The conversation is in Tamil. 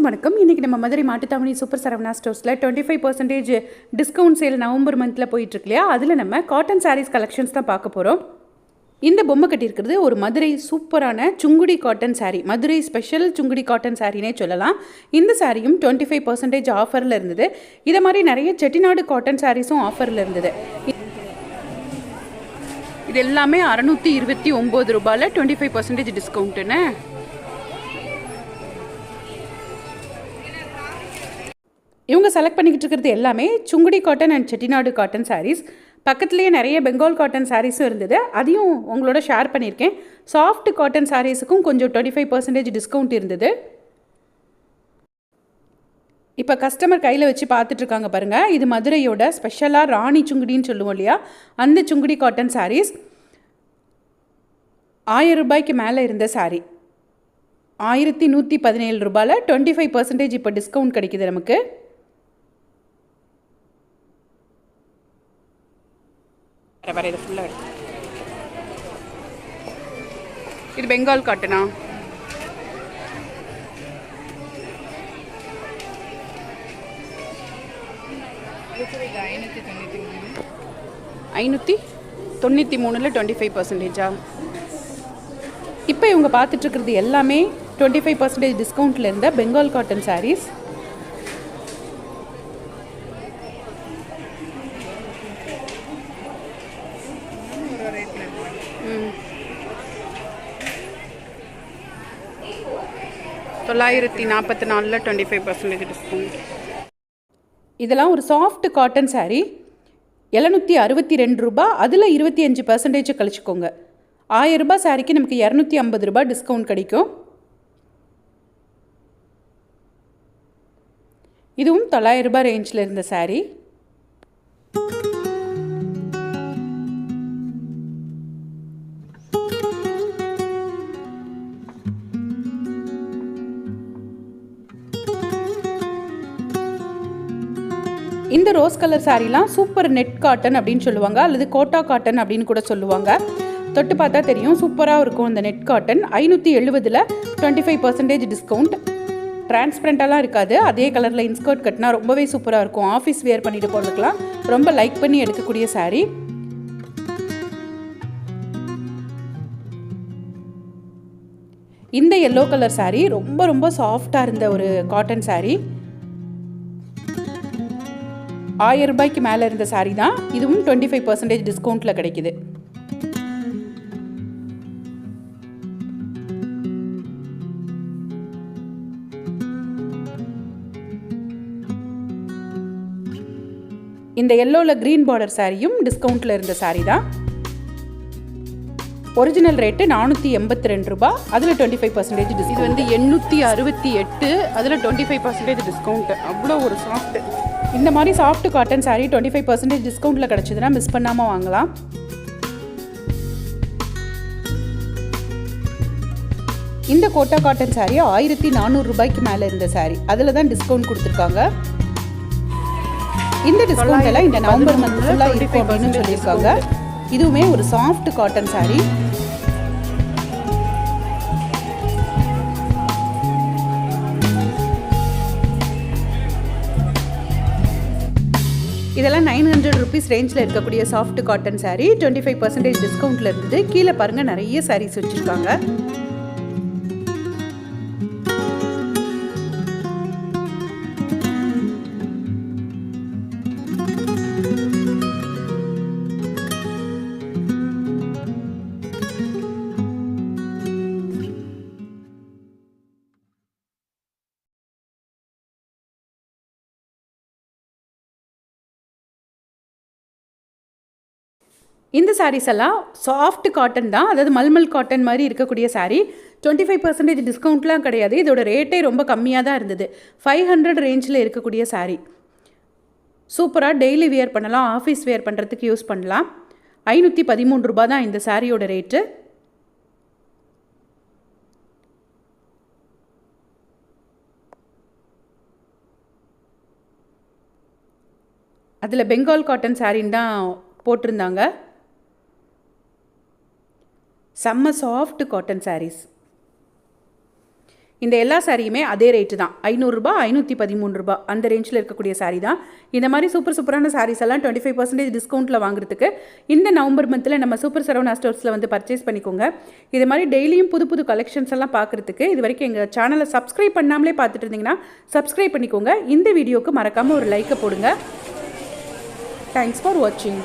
எல்லாருக்கும் வணக்கம். இன்றைக்கி நம்ம மதுரை மாட்டுத்தாவணி சூப்பர் சரவணா ஸ்டோர்ஸில் 25% டிஸ்கவுண்ட் சேல் நவம்பர் மந்தில் போயிட்டுருக்கு இல்லையா, அதில் நம்ம காட்டன் சாரீஸ் கலெக்ஷன்ஸ் தான் பார்க்க போகிறோம். இந்த பொம்மை கட்டியிருக்கிறது ஒரு மதுரை சூப்பரான Sungudi cotton sari, Madurai special Sungudi cotton சாரீனே சொல்லலாம். இந்த சாரியும் 25% ஆஃபரில் இருந்தது. இதை மாதிரி நிறைய செட்டிநாடு காட்டன் சாரீஸும் ஆஃபரில் இருந்தது. இது எல்லாமே 629 ரூபாயில் 25% டிஸ்கவுண்ட்டுன்னு. இவங்க செலக்ட் பண்ணிக்கிட்டு இருக்கிறது எல்லாமே Sungudi cotton and Chettinad cotton saris. பக்கத்துலேயே நிறைய பெங்கால் காட்டன் சாரீஸும் இருந்தது, அதையும் உங்களோட ஷேர் பண்ணியிருக்கேன். சாஃப்ட் காட்டன் சாரீஸுக்கும் கொஞ்சம் 25% டிஸ்கவுண்ட் இருந்தது. இப்போ கஸ்டமர் கையில் வச்சு பார்த்துட்ருக்காங்க பாருங்கள். இது மதுரையோட ஸ்பெஷலாக ராணி சுங்குடின்னு சொல்லுவோம் இல்லையா, அந்த சுங்குடி காட்டன் சாரீஸ். 1000 ரூபாய்க்கு மேலே இருந்த சாரீ 1117 ரூபாயில் 25% இப்போ டிஸ்கவுண்ட் கிடைக்குது நமக்கு. இது ஃபுல்லாக இது பெங்கால் காட்டனா? 593 25%. இப்போ இவங்க பார்த்துட்ருக்கிறது எல்லாமே 25% டிஸ்கவுண்ட்டில் இருந்த பெங்கால் காட்டன் சாரீஸ். $944 25% டிஸ்கவுண்ட். இதெல்லாம் ஒரு சாஃப்ட் காட்டன் சாரீ, 762 ரூபா, அதில் 25% கழிச்சுக்கோங்க. 1000 ரூபாய் சாரிக்கு நமக்கு 250 ரூபாய் டிஸ்கவுண்ட் கிடைக்கும். இதுவும் 900 ரூபாய் ரேஞ்சில் இருந்த சாரீ. இந்த ரோஸ் கலர் சாரீலாம் சூப்பர் நெட் காட்டன் அப்படின்னு சொல்லுவாங்க, அல்லது கோட்டா காட்டன் அப்படின்னு கூட சொல்லுவாங்க. தொட்டு பார்த்தா தெரியும், சூப்பராக இருக்கும் இந்த நெட் காட்டன். 570ல் 25% டிஸ்கவுண்ட். டிரான்ஸ்பரண்ட்டாலாம் இருக்காது, அதே கலரில் இன்ஸ்கர்ட் கட்டினா ரொம்பவே சூப்பராக இருக்கும். ஆஃபீஸ் வேர் பண்ணிட்டு போகிறதுக்கெலாம் ரொம்ப லைக் பண்ணி எடுக்கக்கூடிய சாரீ. இந்த எல்லோ கலர் சாரீ ரொம்ப ரொம்ப சாஃப்டாக இருந்த ஒரு காட்டன் சாரீ. 1000 ரூபாய்க்கு மேலே இருந்த சாரீ தான். இதுவும் 25% டிஸ்கவுண்ட்டில் கிடைக்குது. இந்த எல்லோவில் க்ரீன் பார்டர் சாரியும் டிஸ்கவுண்ட்டில் இருந்த சாரீ தான். ஒரிஜினல் ரேட்டு 482 ரூபா, அதில் 25% டிஸ்கவுண்ட். இது வந்து 868, அதில் 25% டிஸ்கவுண்ட். அவ்வளோ ஒரு சாஃப்ட். இந்த மாதிரி சாஃப்ட் காட்டன் சாரீ 25% டிஸ்கவுண்ட்டில் கிடச்சிதுன்னா மிஸ் பண்ணாமல் வாங்கலாம். இந்த கோட்டா காட்டன் சாரீ 1400 ரூபாய்க்கு மேலே இருந்த சாரீ, அதில் தான் டிஸ்கவுண்ட் கொடுத்துருக்காங்க. இந்த டிஸ்கவுண்ட் எல்லாம் இந்த நவம்பர் மந்த் ஃபுல்லாக இருக்கும் அப்படின்னு சொல்லியிருக்காங்க. இதுவுமே ஒரு சாஃப்ட் காட்டன் சாரீ. இதெல்லாம் 900 ருபீஸ் ரேஞ்சில் இருக்கக்கூடிய சாஃப்ட் காட்டன் சாரீ 25% டிஸ்கவுண்ட்டில் இருந்தது. கீழே பாருங்கள், நிறைய சாரீஸ் வச்சுருக்காங்க. இந்த சாரீஸ் எல்லாம் சாஃப்ட் காட்டன் தான், அதாவது மல்மல் காட்டன் மாதிரி இருக்கக்கூடிய சாரீ. 25% டிஸ்கவுண்ட்லாம் கிடையாது. இதோட ரேட்டே ரொம்ப கம்மியாக தான் இருந்தது. 500 ரேஞ்சில் இருக்கக்கூடிய சாரீ. சூப்பராக டெய்லி வியர் பண்ணலாம், ஆஃபீஸ் வியர் பண்ணுறதுக்கு யூஸ் பண்ணலாம். 513 ரூபா தான் இந்த சாரியோட ரேட்டு. அதில் பெங்கால் காட்டன் சாரின்னு தான் போட்டிருந்தாங்க. செம்ம சாஃப்ட் காட்டன் சாரீஸ். இந்த எல்லா சாரியுமே அதே ரேட்டு தான், 500 ரூபாய், 513 ரூபாய் அந்த ரேஞ்சில் இருக்கக்கூடிய சாரீ தான். இந்த மாதிரி சூப்பரான சாரீஸ் எல்லாம் 25% டிஸ்கவுண்ட்டில் வாங்குறதுக்கு இந்த நவம்பர் மந்தில் நம்ம சூப்பர் சரவணா ஸ்டோர்ஸில் வந்து பர்ச்சேஸ் பண்ணிக்கோங்க. இது மாதிரி டெய்லியும் புது கலெக்ஷன்ஸ் எல்லாம் பார்க்குறதுக்கு இது வரைக்கும் எங்கள் சேனலை சப்ஸ்கிரைப் பண்ணாமலே பார்த்துட்டு இருந்தீங்கன்னா சப்ஸ்கிரைப் பண்ணிக்கோங்க. இந்த வீடியோக்கு மறக்காமல் ஒரு லைக்கை போடுங்க. தேங்க்ஸ் ஃபார் வாட்சிங்.